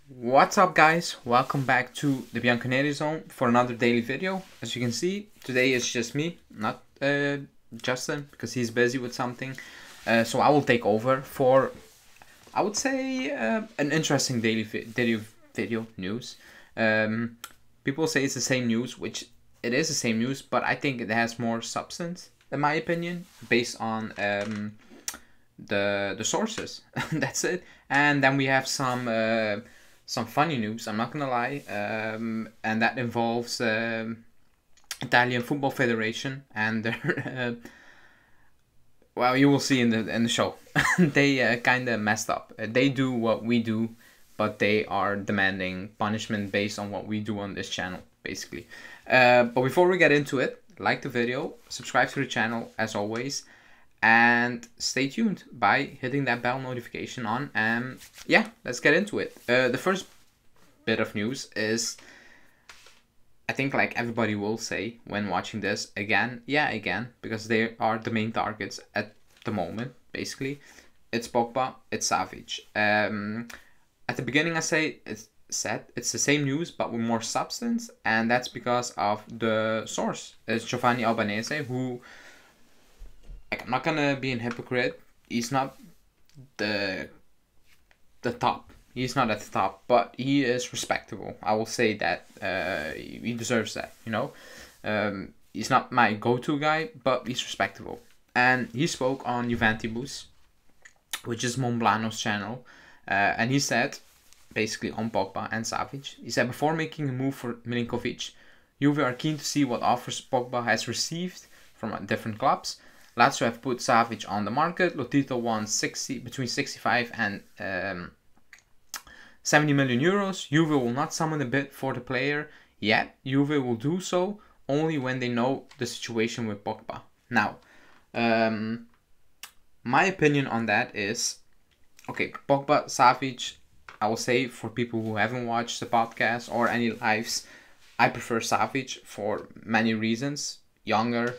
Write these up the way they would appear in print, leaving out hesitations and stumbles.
What's up, guys? Welcome back to the Bianconeri Zone for another daily video. As you can see, today is just me, not Justin, because he's busy with something. So I will take over for, I would say, an interesting daily video news. People say it's the same news, which it is the same news, but I think it has more substance, in my opinion, based on the sources. That's it. And then we have some funny news, I'm not gonna lie, and that involves Italian Football Federation and their well, you will see in the show. They kind of messed up. They do what we do, but they are demanding punishment based on what we do on this channel, basically. But before we get into it, like the video, subscribe to the channel as always, and stay tuned by hitting that bell notification on. And yeah, let's get into it. The first bit of news is, I think like everybody will say when watching this, again, because they are the main targets at the moment, basically. It's Pogba, it's Savic. At the beginning I it's the same news but with more substance, and that's because of the source. It's Giovanni Albanese, who, like, I'm not gonna be a hypocrite, he's not the top. He's not at the top, but he is respectable. I will say that he deserves that, you know. He's not my go-to guy, but he's respectable. And he spoke on Juventus, which is Monblano's channel, and he said, basically on Pogba and Savic, he said, before making a move for Milinkovic, Juve are keen to see what offers Pogba has received from different clubs. Lazio have put Savic on the market. Lotito wants between 65 and 70 million euros. Juve will not summon a bid for the player yet. Juve will do so only when they know the situation with Pogba. Now, my opinion on that is, okay, Pogba, Savic, I will say, for people who haven't watched the podcast or any lives, I prefer Savic for many reasons. Younger,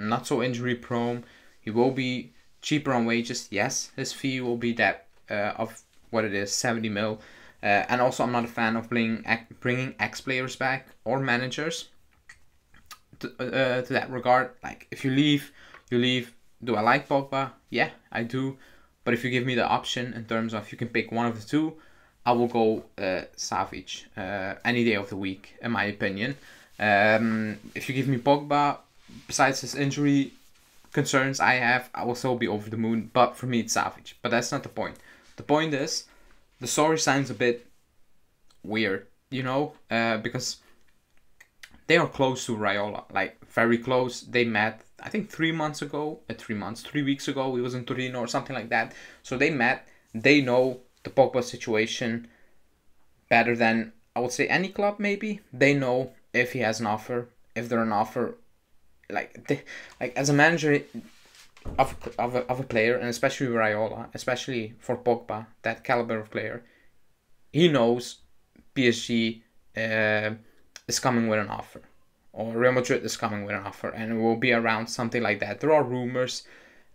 not so injury prone. He will be cheaper on wages. Yes, his fee will be that of what it is, 70 mil. And also, I'm not a fan of bringing ex-players back or managers to that regard. Like, if you leave, you leave. Do I like Pogba? Yeah, I do. But if you give me the option in terms of you can pick one of the two, I will go Savic any day of the week, in my opinion. If you give me Pogba, besides his injury concerns I will still be over the moon. But for me, it's Savic. But that's not the point. The point is, the story sounds a bit weird, you know, because they are close to Raiola, like very close. They met, I think 3 weeks ago, he was in Torino or something like that. So they met, they know the Pogba situation better than, I would say, any club maybe. They know if he has an offer, if they're an offer, like as a manager of a player, and especially Raiola, especially for Pogba, that caliber of player, he knows PSG is coming with an offer, or Real Madrid is coming with an offer, and it will be around something like that. There are rumors,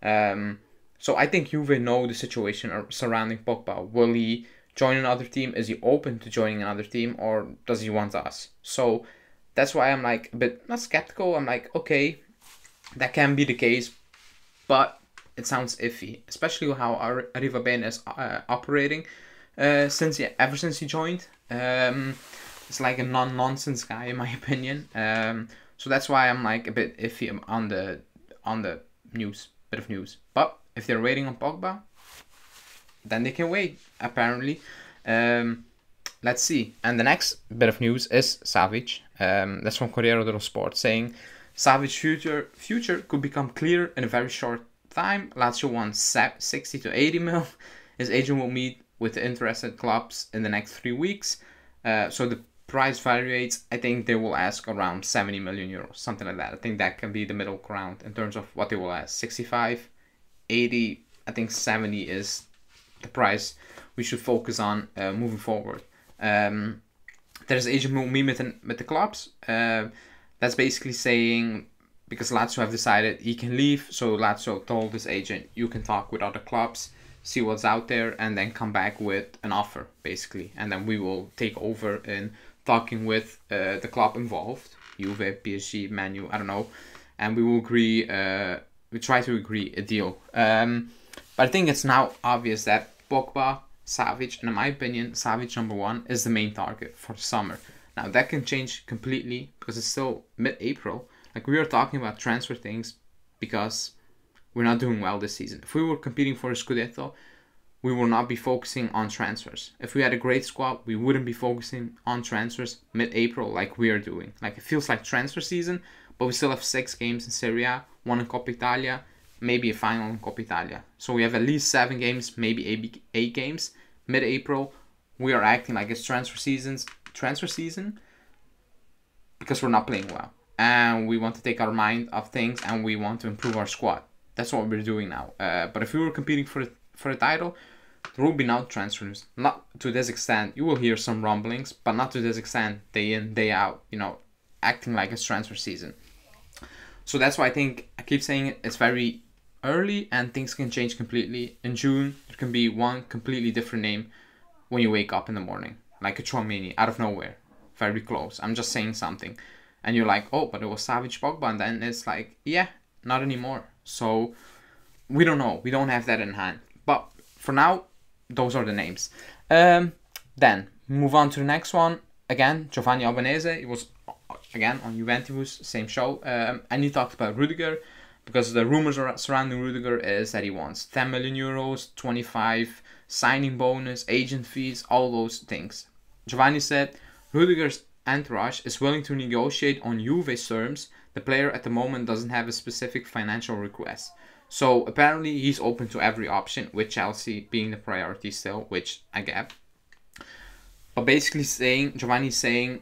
so I think Juve know the situation surrounding Pogba. Will he join another team? Is he open to joining another team, or does he want us? So that's why I'm like a bit, not skeptical. I'm like, okay, that can be the case, but it sounds iffy, especially how Arrivabene is operating ever since he joined. It's like a non-nonsense guy, in my opinion. So that's why I'm like a bit iffy on the bit of news. But if they're waiting on Pogba, then they can wait, apparently. Let's see. And the next bit of news is Savic. That's from Corriere dello Sport, saying Savic's future could become clear in a very short time. Lazio wants 60 to 80 mil. His agent will meet with the interested clubs in the next 3 weeks. So the price varies. I think they will ask around 70 million euros, something like that. I think that can be the middle ground in terms of what they will ask. 65, 80, I think 70 is the price we should focus on moving forward. There's agent will meet with the clubs. That's basically saying, because Lazio have decided he can leave, so Lazio told his agent, you can talk with other clubs see what's out there, and then come back with an offer, basically. And then we will take over in talking with the club involved, Juve, PSG, Man U, I don't know, and we will agree, we try to agree a deal. But I think it's now obvious that Pogba, Savic, and in my opinion, Savic number 1 is the main target for the summer. Now that can change completely because it's still mid-April. Like, we are talking about transfer things because we're not doing well this season. If we were competing for a Scudetto, we will not be focusing on transfers. If we had a great squad, we wouldn't be focusing on transfers mid-April like we are doing. Like, it feels like transfer season, but we still have 6 games in Serie A, 1 in Coppa Italia, maybe a final in Coppa Italia. So we have at least 7 games, maybe 8 games. Mid-April, we are acting like it's transfer season because we're not playing well. And we want to take our mind off things and we want to improve our squad. That's what we're doing now. But if we were competing for a title, there will be no transfers. Not to this extent. You will hear some rumblings, but not to this extent, day in, day out, acting like it's transfer season. So that's why I keep saying it, it's very early and things can change completely. In June, there can be one completely different name when you wake up in the morning. Like a Chouameni, out of nowhere. Very close. I'm just saying something. And you're like, oh, but it was Savic, Pogba. And then it's like, yeah, not anymore. So we don't know. We don't have that in hand. But for now, those are the names. Then move on to the next one. Again, Giovanni Albanese. It was again on Juventus, same show. And he talked about Rudiger because the rumors surrounding Rudiger is that he wants 10 million euros, 25 signing bonus, agent fees, all those things. Giovanni said Rudiger's entourage is willing to negotiate on Juve's terms. The player at the moment doesn't have a specific financial request. So apparently he's open to every option, with Chelsea being the priority still, which I get. But basically Giovanni's saying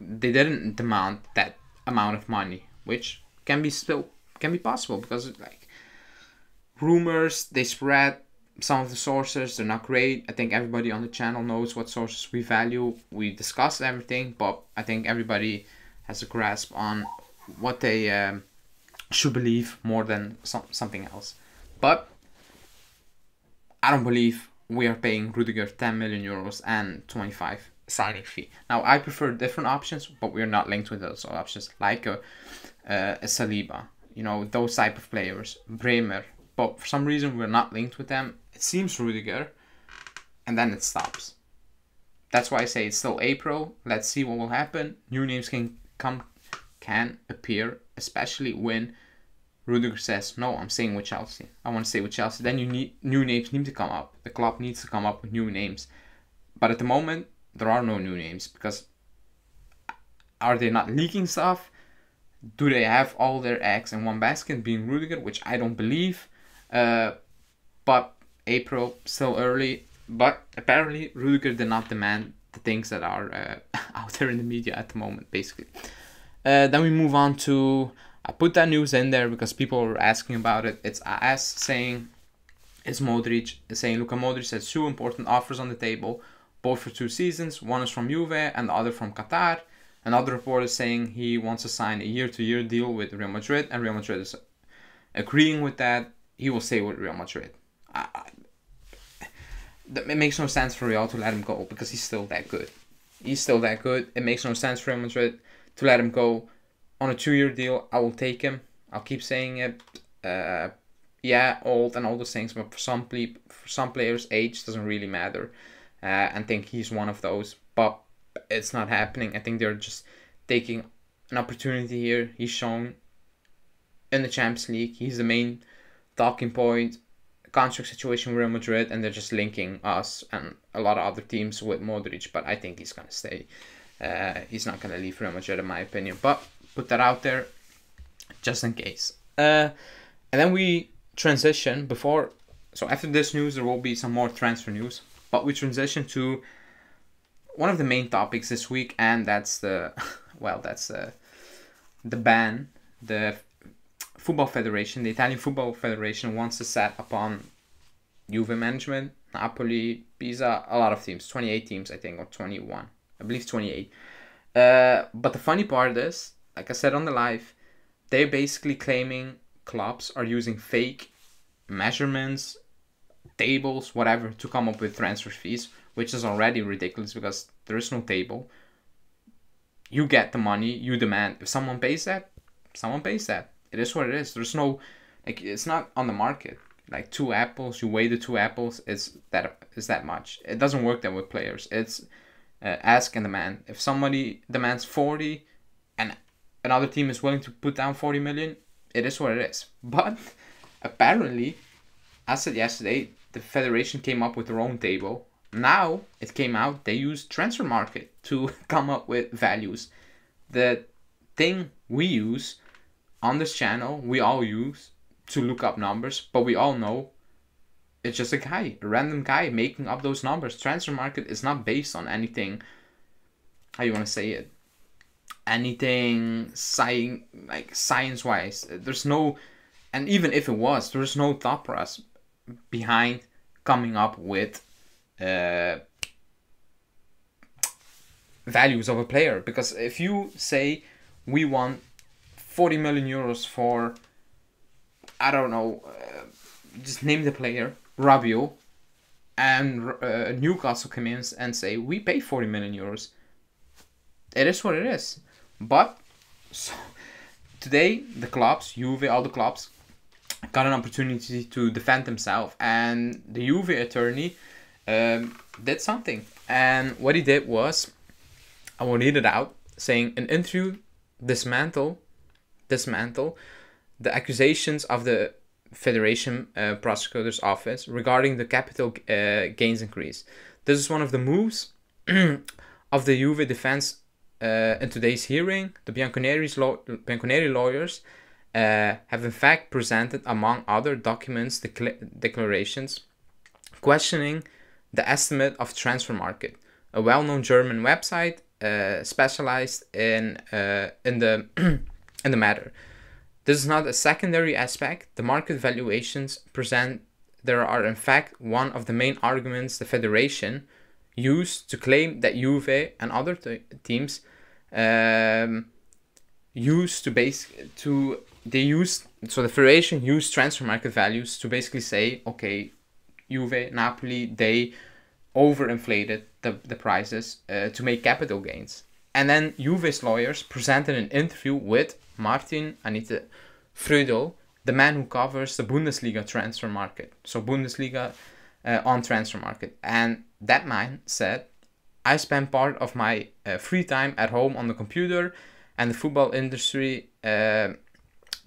they didn't demand that amount of money, which can be possible because like rumors, they spread. Some of the sources, they're not great. I think everybody on the channel knows what sources we value. We discuss everything, but I think everybody has a grasp on what they should believe more than something else. But I don't believe we are paying Rudiger 10 million euros and 25 signing fee. Now, I prefer different options, but we're not linked with those options, like a Saliba, those type of players, Bremer. But for some reason, we're not linked with them. It seems Rudiger, and then it stops. That's why I say it's still April. Let's see what will happen. New names can appear, especially when Rudiger says, no, I'm staying with Chelsea. I want to stay with Chelsea. Then new names need to come up. The club needs to come up with new names. But at the moment, there are no new names because are they not leaking stuff? Do they have all their eggs in one basket, being Rudiger, which I don't believe. But April, still early. But apparently Rudiger did not demand the things that are out there in the media at the moment, basically. Then we move on to, I put that news in there because people were asking about it. It's AS saying, it's Modric, saying Luka Modric has 2 important offers on the table, both for 2 seasons. One is from Juve and the other from Qatar. Another report is saying he wants to sign a year-to-year deal with Real Madrid, and Real Madrid is agreeing with that. He will stay with Real Madrid. It makes no sense for Real to let him go because he's still that good. It makes no sense for Real Madrid to let him go on a 2-year deal. I will take him. I'll keep saying it. Yeah, old and all those things, but for some players, age doesn't really matter. I think he's one of those, but it's not happening. I think they're just taking an opportunity here. He's shown in the Champions League. He's the main talking point. Contract situation with Real Madrid, and they're just linking us and a lot of other teams with Modric, but I think he's going to stay. He's not going to leave Real Madrid, in my opinion, but put that out there just in case. And then we transition so after this news, there will be some more transfer news, but we transition to one of the main topics this week, and that's the ban. The Football Federation, the Italian Football Federation, wants to set upon Juve management, Napoli, Pisa, a lot of teams, 28 teams, I think, or 21. I believe 28. But the funny part is, like I said on the live, they're basically claiming clubs are using fake measurements, tables, whatever, to come up with transfer fees, which is already ridiculous because there is no table. You get the money, you demand. If someone pays that, someone pays that. It is what it is. There's no, like, it's not on the market. Like 2 apples, you weigh the 2 apples, is that much. It doesn't work that with players. It's ask and demand. If somebody demands 40 and another team is willing to put down 40 million, it is what it is. But apparently, I said yesterday, the federation came up with their own table. Now it came out they use transfer market to come up with values. The thing we use on this channel, we all use to look up numbers, but we all know it's just a random guy making up those numbers. Transfer market is not based on anything, how you want to say it, anything science-wise. There's no, and even if it was, there's no thought process behind coming up with values of a player. Because if you say we want 40 million euros for, I don't know, just name the player, Rabiot, and Newcastle come in and say we pay 40 million euros. It is what it is. But so, today the clubs, Juve, all the clubs, got an opportunity to defend themselves, and the Juve attorney did something. And what he did was, I will read it out, saying, an interview dismantle the accusations of the Federation Prosecutor's Office regarding the capital gains increase. This is one of the moves of the Juve defense in today's hearing. The Bianconeri lawyers have in fact presented, among other documents, declarations questioning the estimate of transfer market, a well-known German website specialized in the in the matter. This is not a secondary aspect. The market valuations present there are in fact one of the main arguments the Federation used to claim that Juve and other teams used to so the Federation used transfer market values to basically say, okay, Juve, Napoli, they overinflated the prices to make capital gains. And then Juve's lawyers presented an interview with Martin Freudel, the man who covers the Bundesliga transfer market. So Bundesliga on transfer market. And that man said, I spend part of my free time at home on the computer, and the football industry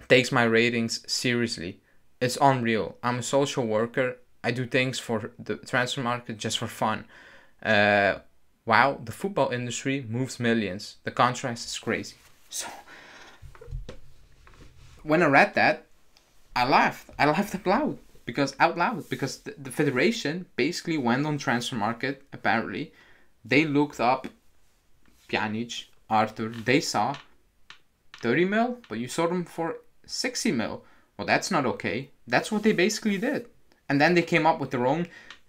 takes my ratings seriously. It's unreal. I'm a social worker. I do things for the transfer market just for fun. Wow, the football industry moves millions. The contrast is crazy. So when I read that, I laughed. I laughed out loud because the Federation basically went on transfer market. Apparently, they looked up Pjanic, Arthur. They saw 30 mil, but you saw them for 60 mil. Well, that's not okay. That's what they basically did. And then they came up with their own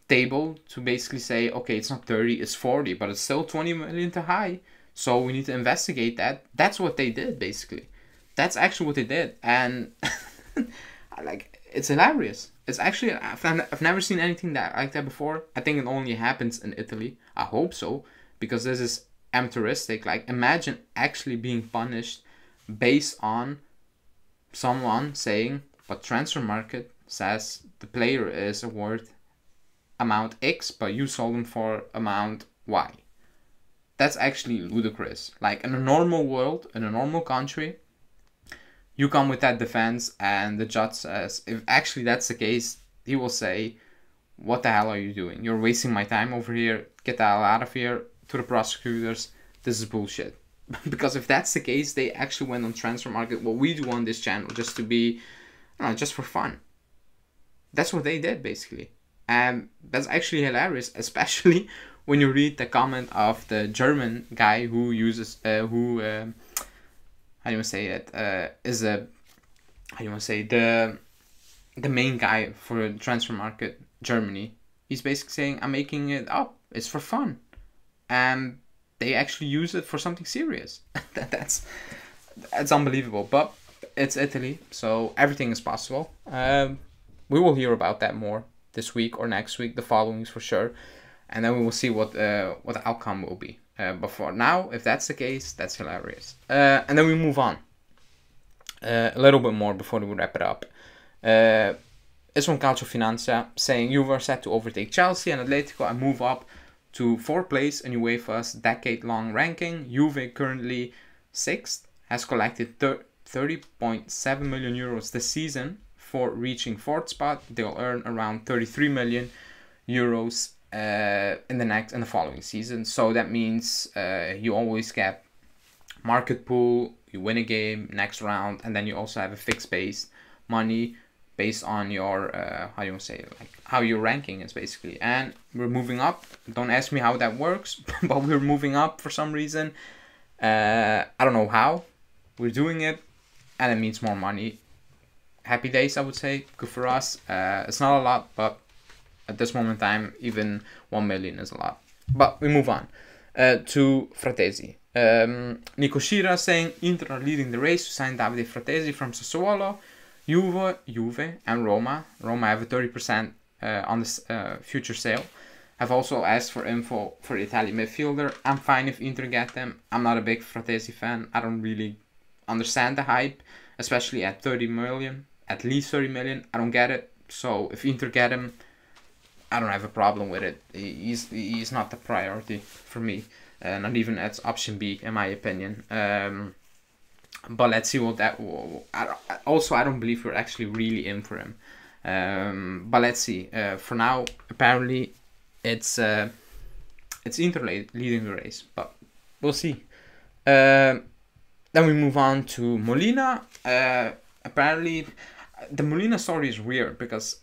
table to basically say, okay, it's not 30, it's 40, but it's still 20 million too high. So we need to investigate that. That's what they did, basically. That's actually what they did. And like, it's hilarious. It's actually, I've never seen anything like that before. I think it only happens in Italy. I hope so, because this is amateuristic. Like, imagine actually being punished based on someone saying, but transfer market says the player is worth amount X, but you sold them for amount Y. That's actually ludicrous. Like, in a normal world, in a normal country, you come with that defense, and the judge says, if actually that's the case, he will say, what the hell are you doing? You're wasting my time over here. Get the hell out of here. To the prosecutors, this is bullshit. Because if that's the case, they actually went on transfer market, what we do on this channel, just to be, just for fun. That's what they did, basically. And that's actually hilarious, especially when you read the comment of the German guy who uses, the main guy for transfer market Germany. He's basically saying, I'm making it up. It's for fun. And they actually use it for something serious. That's unbelievable. But it's Italy, so everything is possible. We will hear about that more this week or next week, the following weeks for sure, and then we will see what the outcome will be. But for now, if that's the case, that's hilarious. And then we move on a little bit more before we wrap it up. It's from Calcio Finanza saying Juve are set to overtake Chelsea and Atletico and move up to 4th place in UEFA's decade-long ranking. Juve, currently 6th, has collected 30.7 million euros this season for reaching 4th spot. They'll earn around 33 million euros in the following season. So that means you always get market pool, you win a game next round, and then you also have a fixed base money based on your how your ranking is basically. And we're moving up. Don't ask me how that works, but we're moving up for some reason. I don't know how. We're doing it, and it means more money. Happy days, I would say. Good for us. It's not a lot, but at this moment in time, even 1 million is a lot. But we move on to Fratesi. Nico Schira saying Inter are leading the race to sign Davide Fratesi from Sassuolo. Juve and Roma have a 30% on this future sale. Have also asked for info for the Italian midfielder. I'm fine if Inter get them. I'm not a big Fratesi fan. I don't really understand the hype, especially at 30 million, at least 30 million. I don't get it. So if Inter get him, I don't have a problem with it. He's not the priority for me. Not even as option B, in my opinion. But let's see what that will. I don't believe we're actually really in for him. But let's see. For now, apparently, it's Inter leading the race. But we'll see. Then we move on to Molina. Apparently, the Molina story is weird because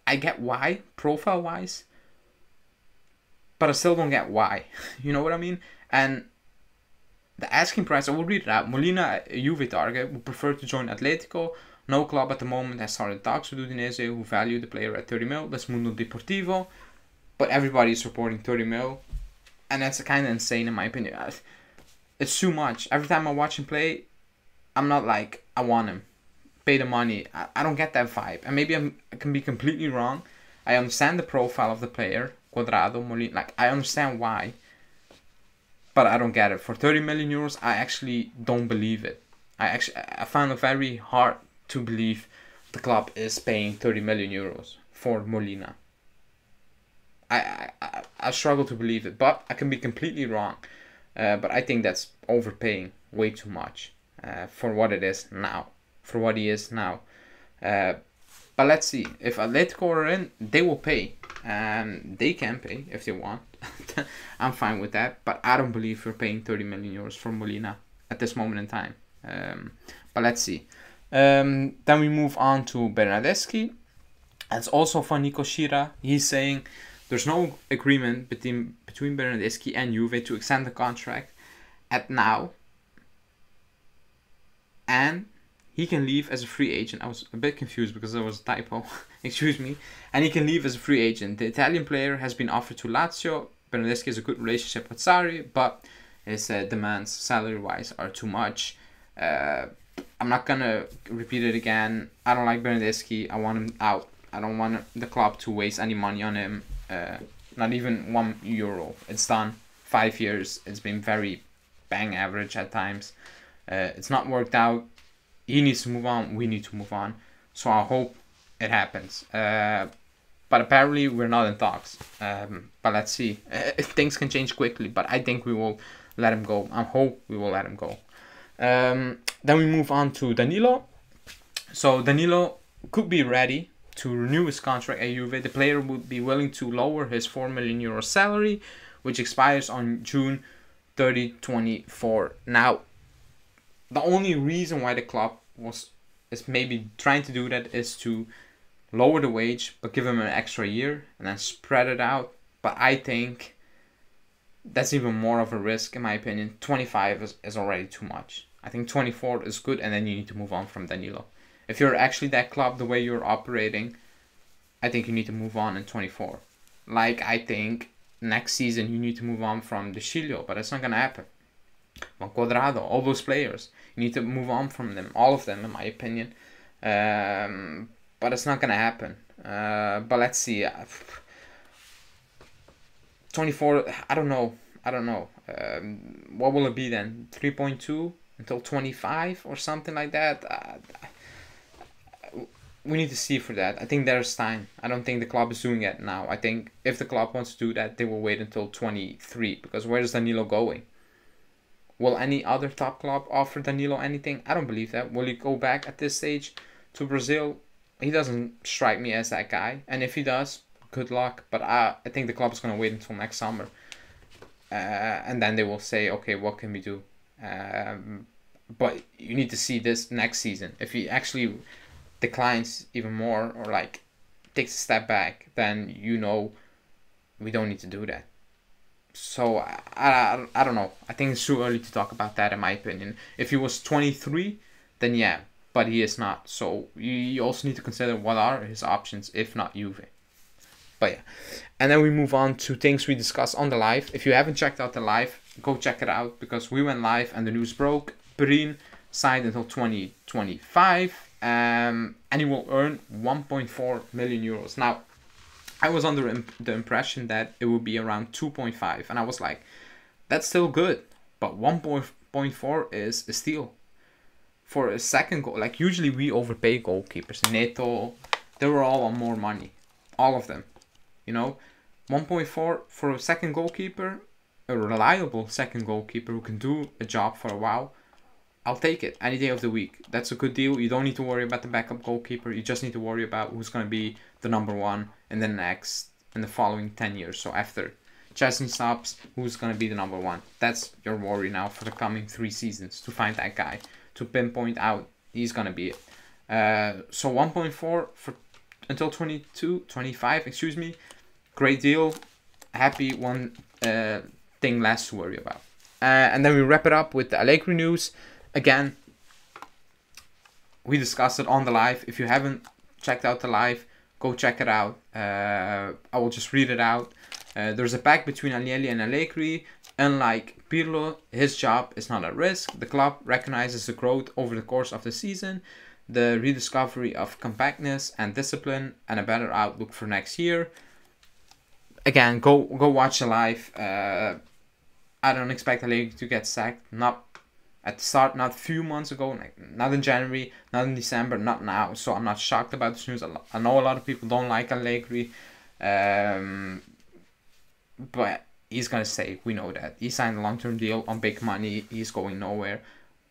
I get why, profile-wise, but I still don't get why. You know what I mean? And the asking price, I will read it out. Molina, a Juve target, would prefer to join Atletico. No club at the moment has started talks with Udinese, who value the player at 30 mil. That's Mundo Deportivo. But everybody is reporting 30 mil. And that's kind of insane in my opinion. It's too much. Every time I watch him play, I'm not like, I want him. Pay the money. I don't get that vibe. And maybe I can be completely wrong. I understand the profile of the player. Cuadrado, Molina. Like, I understand why. But I don't get it. For 30 million euros, I actually don't believe it. I find it very hard to believe the club is paying 30 million euros for Molina. I struggle to believe it, but I can be completely wrong. But I think that's overpaying way too much for what it is now. For what he is now. But let's see. If Atletico are in, they will pay. And they can pay if they want. I'm fine with that. But I don't believe we're paying 30 million euros for Molina at this moment in time. But let's see. Then we move on to Bernardeschi. That's also for Nico Schira. He's saying there's no agreement between Bernardeschi and Juve to extend the contract at now. And he can leave as a free agent. I was a bit confused because there was a typo. Excuse me. And he can leave as a free agent. The Italian player has been offered to Lazio. Bernardeschi has a good relationship with Sarri, but his demands salary-wise are too much. I'm not going to repeat it again. I don't like Bernardeschi. I want him out. I don't want the club to waste any money on him. Not even €1. It's done. 5 years. It's been very bang average at times. It's not worked out. He needs to move on. We need to move on. So I hope it happens. But apparently we're not in talks. But let's see. Things can change quickly. But I think we will let him go. I hope we will let him go. Then we move on to Danilo. So Danilo could be ready to renew his contract at Juve. The player would be willing to lower his €4 million salary, which expires on June 30, 2024. Now, the only reason why the club is maybe trying to do that is to lower the wage, but give him an extra year and then spread it out. But I think that's even more of a risk, in my opinion. 25 is already too much. I think 24 is good, and then you need to move on from Danilo. If you're actually that club, the way you're operating, I think you need to move on in 24. Like, I think next season you need to move on from De Sciglio, but it's not going to happen. Van Cuadrado, all those players, you need to move on from them, all of them, in my opinion. But it's not going to happen. But let's see. 24. I don't know. What will it be then? 3.2 until 25 or something like that. We need to see for that. I think there's time. I don't think the club is doing it now. I think if the club wants to do that, they will wait until 23. Because where is Danilo going? Will any other top club offer Danilo anything? I don't believe that. Will he go back at this stage to Brazil? He doesn't strike me as that guy. And if he does, good luck. But I think the club is going to wait until next summer. And then they will say, okay, what can we do? But you need to see this next season. If he actually declines even more or like takes a step back, then we don't need to do that. So I don't know. I think it's too early to talk about that in my opinion. If he was 23, then yeah, but he is not. So you also need to consider what are his options if not Juve. But yeah, and then we move on to things we discussed on the live. If you haven't checked out the live, go check it out because we went live and the news broke. Perin signed until 2025, and he will earn 1.4 million euros. Now, I was under the impression that it would be around 2.5, and I was like, that's still good, but 1.4 is a steal. For a second goal, like usually we overpay goalkeepers. Neto, they were all on more money. All of them. 1.4 for a second goalkeeper, a reliable second goalkeeper who can do a job for a while. I'll take it any day of the week. That's a good deal. You don't need to worry about the backup goalkeeper. You just need to worry about who's going to be the number one in the following 10 years. So after Chesney stops, who's going to be the number one? That's your worry now for the coming 3 seasons, to find that guy, to pinpoint out he's going to be it. So 1.4 for until 25, excuse me. Great deal. Happy, one thing less to worry about. And then we wrap it up with the Allegri news. Again, we discussed it on the live. If you haven't checked out the live, go check it out. I will just read it out. There's a pact between Agnelli and Allegri. Unlike Pirlo, his job is not at risk. The club recognizes the growth over the course of the season, the rediscovery of compactness and discipline, and a better outlook for next year. Again, go watch the live. I don't expect Allegri to get sacked. Not at the start, not a few months ago, not in January, not in December, not now. So I'm not shocked about this news. I know a lot of people don't like Allegri. But he's going to stay. We know that. He signed a long-term deal on big money. He's going nowhere.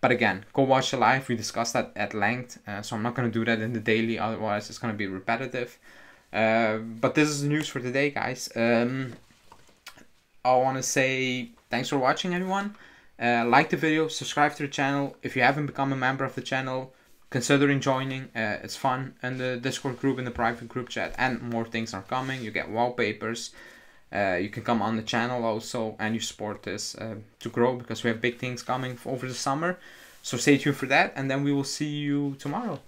But again, go watch the live. We discussed that at length. So I'm not going to do that in the daily. Otherwise, it's going to be repetitive. But this is the news for today, guys. I want to say thanks for watching, everyone. Like the video, subscribe to the channel. If you haven't become a member of the channel, considering joining. It's fun in the Discord group, in the private group chat, and more things are coming. You get wallpapers. You can come on the channel also, and you support this to grow, because we have big things coming over the summer. So stay tuned for that, and then we will see you tomorrow.